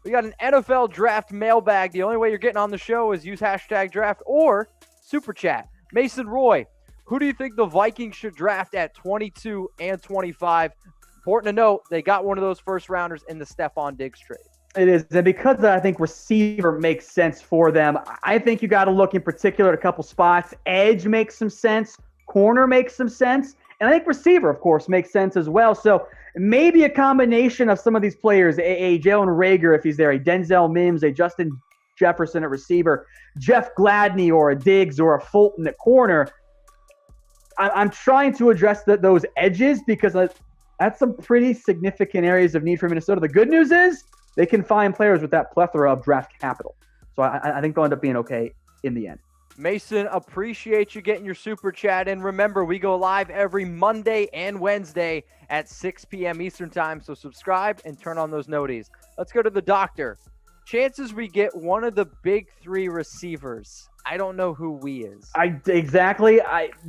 We got an NFL draft mailbag. The only way you're getting on the show is use hashtag draft or super chat. Mason Roy, who do you think the Vikings should draft at 22 and 25? Important to note, they got one of those first rounders in the Stephon Diggs trade. It is. And because I think receiver makes sense for them, I think you got to look in particular at a couple spots. Edge makes some sense. Corner makes some sense. And I think receiver, of course, makes sense as well. So maybe a combination of some of these players, a Jalen Reagor if he's there, a Denzel Mims, a Justin Jefferson at receiver, Jeff Gladney or a Diggs or a Fulton at corner. I'm trying to address those edges because that's some pretty significant areas of need for Minnesota. The good news is they can find players with that plethora of draft capital. So I think they'll end up being okay in the end. Mason, appreciate you getting your super chat in. Remember, we go live every Monday and Wednesday at 6 p.m. Eastern time. So subscribe and turn on those noties. Let's go to the doctor. Chances we get one of the big three receivers. I don't know who we is. Exactly.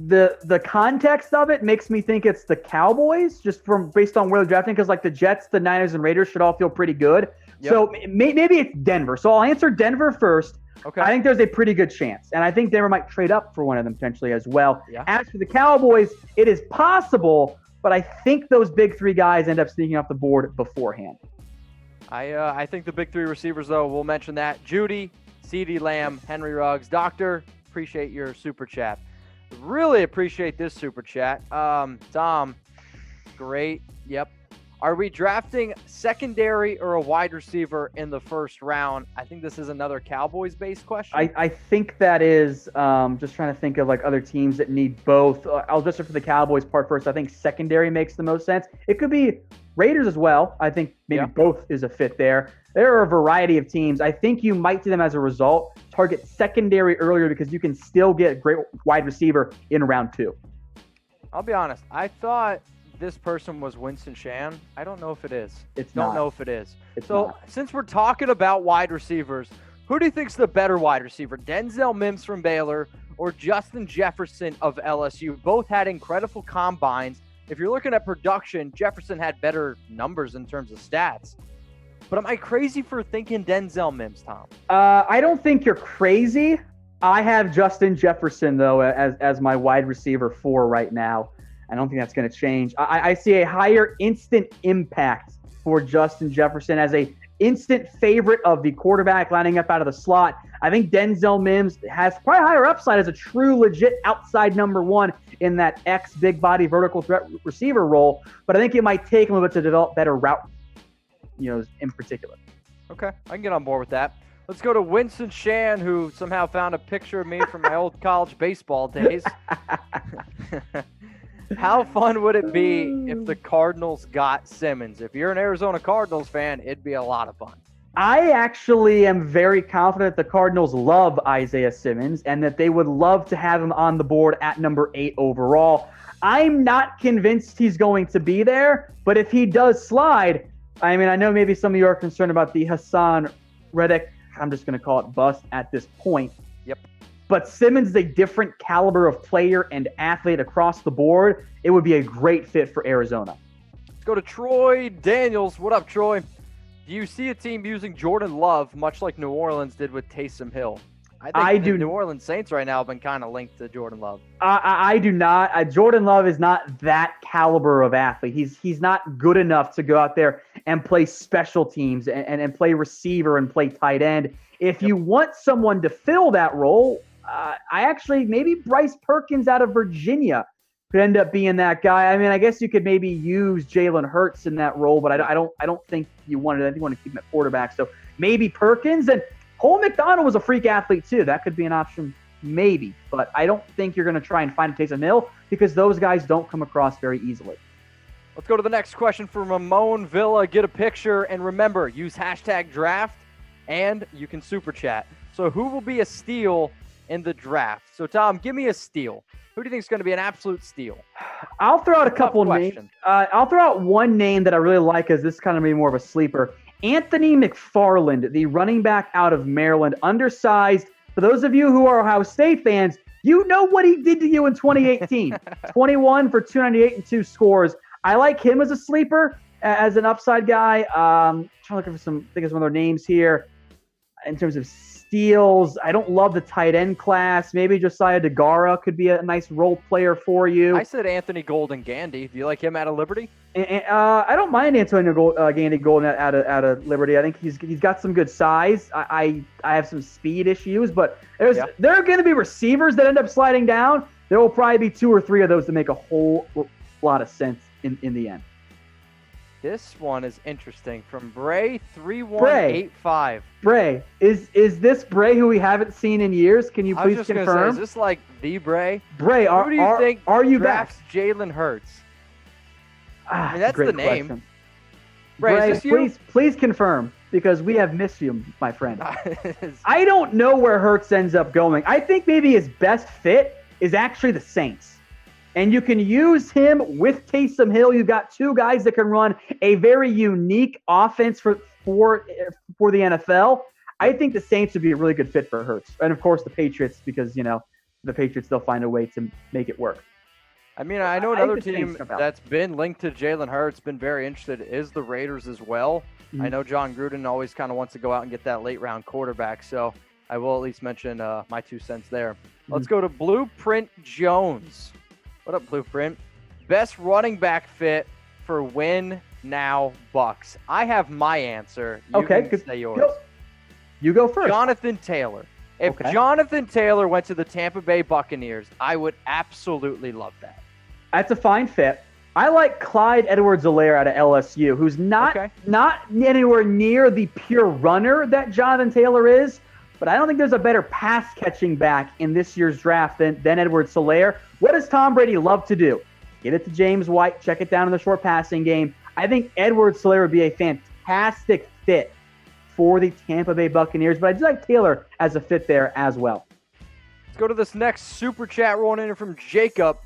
The context of it makes me think it's the Cowboys, just based on where they're drafting, because like the Jets, the Niners, and Raiders should all feel pretty good. Yep. So maybe it's Denver. So I'll answer Denver first. Okay. I think there's a pretty good chance, and I think Denver might trade up for one of them potentially as well. Yeah. As for the Cowboys, it is possible, but I think those big three guys end up sneaking off the board beforehand. I think the big three receivers, though, we'll mention that. Jeudy, CeeDee Lamb, Henry Ruggs. Doctor, appreciate your super chat. Really appreciate this super chat. Tom, great. Yep. Are we drafting secondary or a wide receiver in the first round? I think this is another Cowboys-based question. I think that is just trying to think of like other teams that need both. I'll just for the Cowboys part first. I think secondary makes the most sense. It could be Raiders as well. I think maybe both is a fit there. There are a variety of teams. I think you might see them as a result target secondary earlier because you can still get a great wide receiver in round 2. I'll be honest. I thought this person was Winston Shan. I don't know if it is. Don't know if it is. It's so not. Since we're talking about wide receivers, who do you think's the better wide receiver? Denzel Mims from Baylor or Justin Jefferson of LSU? Both had incredible combines. If you're looking at production, Jefferson had better numbers in terms of stats. But am I crazy for thinking Denzel Mims, Tom? I don't think you're crazy. I have Justin Jefferson, though, as my wide receiver 4 right now. I don't think that's going to change. I see a higher instant impact for Justin Jefferson as a instant favorite of the quarterback lining up out of the slot. I think Denzel Mims has probably higher upside as a true, legit outside number 1 in that big body vertical threat receiver role. But I think it might take him a bit to develop better route, in particular. Okay, I can get on board with that. Let's go to Winston Shan, who somehow found a picture of me from my old college baseball days. How fun would it be if the Cardinals got Simmons? If you're an Arizona Cardinals fan, it'd be a lot of fun. I actually am very confident the Cardinals love Isaiah Simmons and that they would love to have him on the board at number 8 overall. I'm not convinced he's going to be there, but if he does slide, I know maybe some of you are concerned about the Hassan Reddick, I'm just going to call it bust at this point. Yep. But Simmons is a different caliber of player and athlete across the board. It would be a great fit for Arizona. Let's go to Troy Daniels. What up, Troy? Do you see a team using Jordan Love much like New Orleans did with Taysom Hill? I think the New Orleans Saints right now have been kind of linked to Jordan Love. I do not. Jordan Love is not that caliber of athlete. He's not good enough to go out there and play special teams and play receiver and play tight end. If you want someone to fill that role, maybe Bryce Perkins out of Virginia could end up being that guy. I guess you could maybe use Jalen Hurts in that role, but I don't think you want it. I think you want to keep him at quarterback. So maybe Perkins. And Cole McDonald was a freak athlete too. That could be an option, maybe. But I don't think you're going to try and find a Taysom Hill because those guys don't come across very easily. Let's go to the next question from Ramon Villa. Get a picture. And remember, use hashtag draft and you can super chat. So who will be a steal in the draft? So Tom, give me a steal. Who do you think is going to be an absolute steal? I'll throw out a couple names. I'll throw out one name that I really like as this kind of maybe more of a sleeper. Anthony McFarland, the running back out of Maryland, undersized. For those of you who are Ohio State fans, you know what he did to you in 2018. 21 for 298 and 2 scores. I like him as a sleeper. as an upside guy. Trying to look for think of some other names here in terms of steals. I don't love the tight end class. Maybe Josiah Duggar could be a nice role player for you. I said Anthony Golden Gandy. Do you like him out of Liberty? I don't mind Antonio Gandy Golden out of Liberty. I think he's got some good size. I have some speed issues, but there are going to be receivers that end up sliding down. There will probably be 2 or 3 of those that make a whole lot of sense in the end. This one is interesting. From Bray 3185. Bray, is this Bray who we haven't seen in years? Can you please confirm? Gonna say, is this like the Bray? Bray, who do you think are you drafts Jalen Hurts? I mean, that's the name. Question. Bray, is this you? Please confirm, because we have missed you, my friend. I don't know where Hurts ends up going. I think maybe his best fit is actually the Saints. And you can use him with Taysom Hill. You've got 2 guys that can run a very unique offense for the NFL. I think the Saints would be a really good fit for Hurts. And, of course, the Patriots, because, the Patriots, they'll find a way to make it work. I mean, I know another team that's been linked to Jalen Hurts, been very interested, is the Raiders as well. Mm-hmm. I know John Gruden always kind of wants to go out and get that late-round quarterback, so I will at least mention my 2 cents there. Mm-hmm. Let's go to Blueprint Jones. What up, Blueprint? Best running back fit for win now Bucs. I have my answer. You can say yours. You go first. Jonathan Taylor. If Jonathan Taylor went to the Tampa Bay Buccaneers, I would absolutely love that. That's a fine fit. I like Clyde Edwards-Helaire out of LSU, who's not anywhere near the pure runner that Jonathan Taylor is. But I don't think there's a better pass-catching back in this year's draft than Edwards-Helaire. What does Tom Brady love to do? Get it to James White, check it down in the short passing game. I think Edwards-Helaire would be a fantastic fit for the Tampa Bay Buccaneers, but I do like Taylor as a fit there as well. Let's go to this next super chat rolling in from Jacob.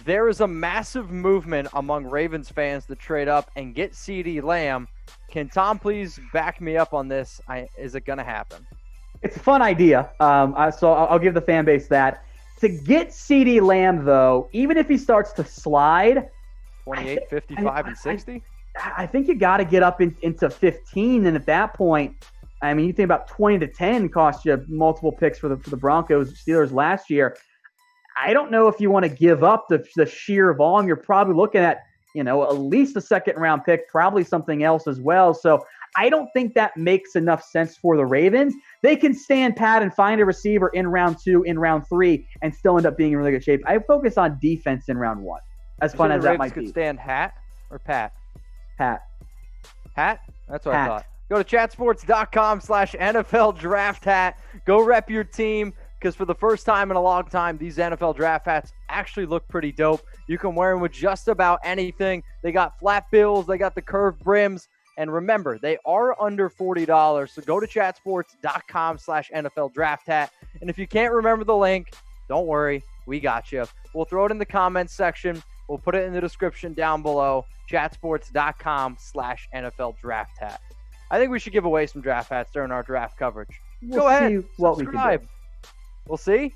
There is a massive movement among Ravens fans to trade up and get CeeDee Lamb. Can Tom please back me up on this? Is it going to happen? It's a fun idea, so I'll give the fan base that. To get CeeDee Lamb, though, even if he starts to slide, 28, 55, and 60? I think you got to get up into 15, and at that point, I mean, you think about 20 to 10 cost you multiple picks for the Broncos, Steelers last year. I don't know if you want to give up the sheer volume. You're probably looking at, at least a second-round pick, probably something else as well. So I don't think that makes enough sense for the Ravens. They can stand pat and find a receiver in round 2, in round 3, and still end up being in really good shape. I focus on defense in round 1, as fun as that might be. Could stand hat or Pat? Pat. Hat? That's what I thought. Go to chatsports.com/NFL draft hat. Go rep your team, because for the first time in a long time, these NFL draft hats actually look pretty dope. You can wear them with just about anything. They got flat bills. They got the curved brims. And remember, they are under $40, so go to chatsports.com/NFL draft hat. And if you can't remember the link, don't worry, we got you. We'll throw it in the comments section. We'll put it in the description down below, chatsports.com/NFL draft hat. I think we should give away some draft hats during our draft coverage. Go ahead, subscribe. We'll see?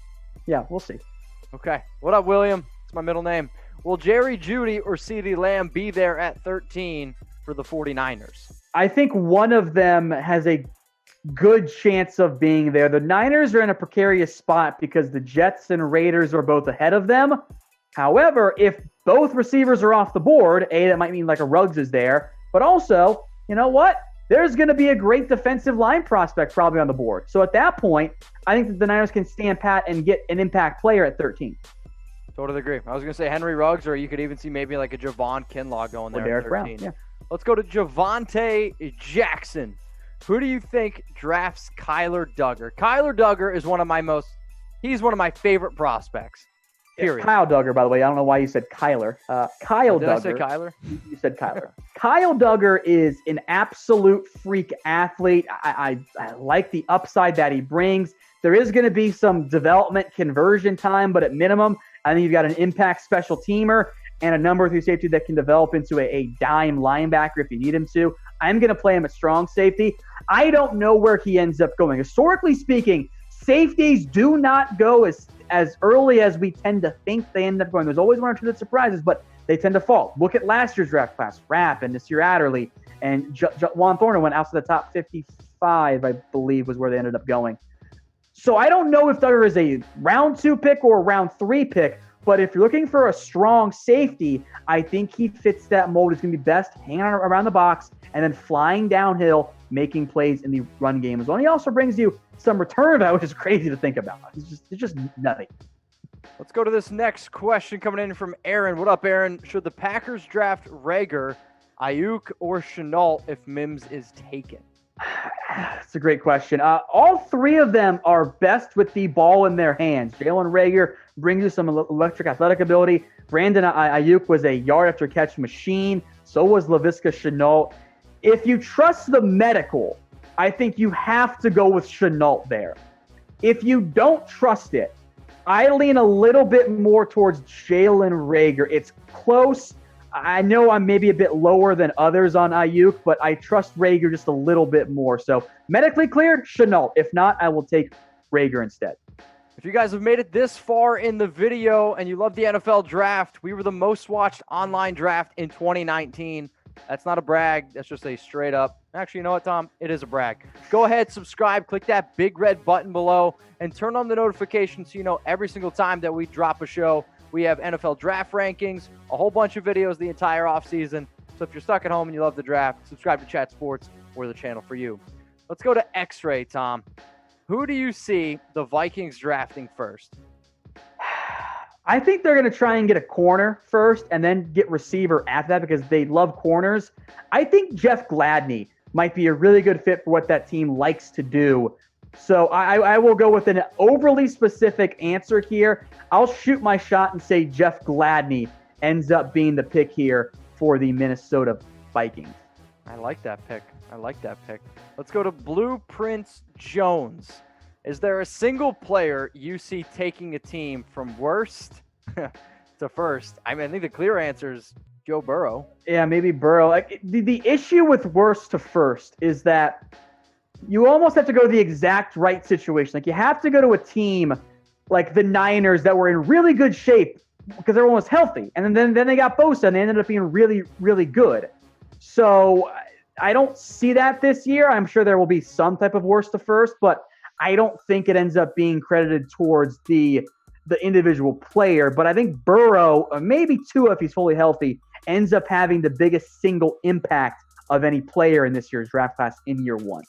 Yeah, we'll see. Okay. What up, William? It's my middle name. Will Jerry Jeudy or CeeDee Lamb be there at 13 for the 49ers? I think one of them has a good chance of being there. The Niners are in a precarious spot because the Jets and Raiders are both ahead of them. However, if both receivers are off the board, that might mean like a Ruggs is there. But also, you know what? There's going to be a great defensive line prospect probably on the board. So at that point, I think that the Niners can stand pat and get an impact player at 13. Totally agree. I was going to say Henry Ruggs, or you could even see maybe like a Javon Kinlaw going there Derek at 13. Brown, yeah. Let's go to Javonte Jackson. Who do you think drafts Kyler Dugger? Kyler Dugger is he's one of my favorite prospects. Period. It's Kyle Duggar, by the way. I don't know why you said Kyler. Kyle Did Duggar. I say Kyler? You said Kyler. Kyle Duggar is an absolute freak athlete. I like the upside that he brings. There is going to be some development conversion time, but at minimum, I think you've got an impact special teamer and a number 3 safety that can develop into a dime linebacker if you need him to. I'm going to play him at strong safety. I don't know where he ends up going. Historically speaking, safeties do not go as as early as we tend to think they end up going. There's always one or two that surprises, but they tend to fall. Look at last year's draft class. Rapp and Nasir Adderley and Juan Thornton went out to the top 55, I believe, was where they ended up going. So I don't know if Duggar is a round 2 pick or a round 3 pick, but if you're looking for a strong safety, I think he fits that mold. He's going to be best hanging around the box and then flying downhill, making plays in the run game as well. And he also brings you some return value, which is crazy to think about. It's just nothing. Let's go to this next question coming in from Aaron. What up, Aaron? Should the Packers draft Reagor, Aiyuk, or Shenault if Mims is taken? That's a great question. All three of them are best with the ball in their hands. Jalen Reagor brings you some electric athletic ability. Brandon Aiyuk was a yard after catch machine. So was Laviska Shenault. If you trust the medical, I think you have to go with Shenault there. If you don't trust it, I lean a little bit more towards Jalen Reagor. It's close. I know I'm maybe a bit lower than others on Aiyuk, but I trust Reagor just a little bit more. So medically cleared, Shenault. If not, I will take Reagor instead. If you guys have made it this far in the video and you love the NFL draft, we were the most watched online draft in 2019. That's not a brag. That's just a straight up. Actually, you know what, Tom? It is a brag. Go ahead, subscribe, click that big red button below, and turn on the notifications so you know every single time that we drop a show. We have NFL draft rankings, a whole bunch of videos the entire offseason. So if you're stuck at home and you love the draft, subscribe to Chat Sports. We're the channel for you. Let's go to X-Ray, Tom. Who do you see the Vikings drafting first? I think they're going to try and get a corner first and then get receiver after that because they love corners. I think Jeff Gladney might be a really good fit for what that team likes to do. So I will go with an overly specific answer here. I'll shoot my shot and say Jeff Gladney ends up being the pick here for the Minnesota Vikings. I like that pick. Let's go to Blueprints Jones. Is there a single player you see taking a team from worst to first? I think the clear answer is Joe Burrow. Yeah, maybe Burrow. Like the issue with worst to first is that you almost have to go to the exact right situation. Like you have to go to a team like the Niners that were in really good shape because everyone was healthy. And then they got Bosa and they ended up being really, really good. So I don't see that this year. I'm sure there will be some type of worst to first, but I don't think it ends up being credited towards the individual player. But I think Burrow, maybe Tua if he's fully healthy, ends up having the biggest single impact of any player in this year's draft class in year one.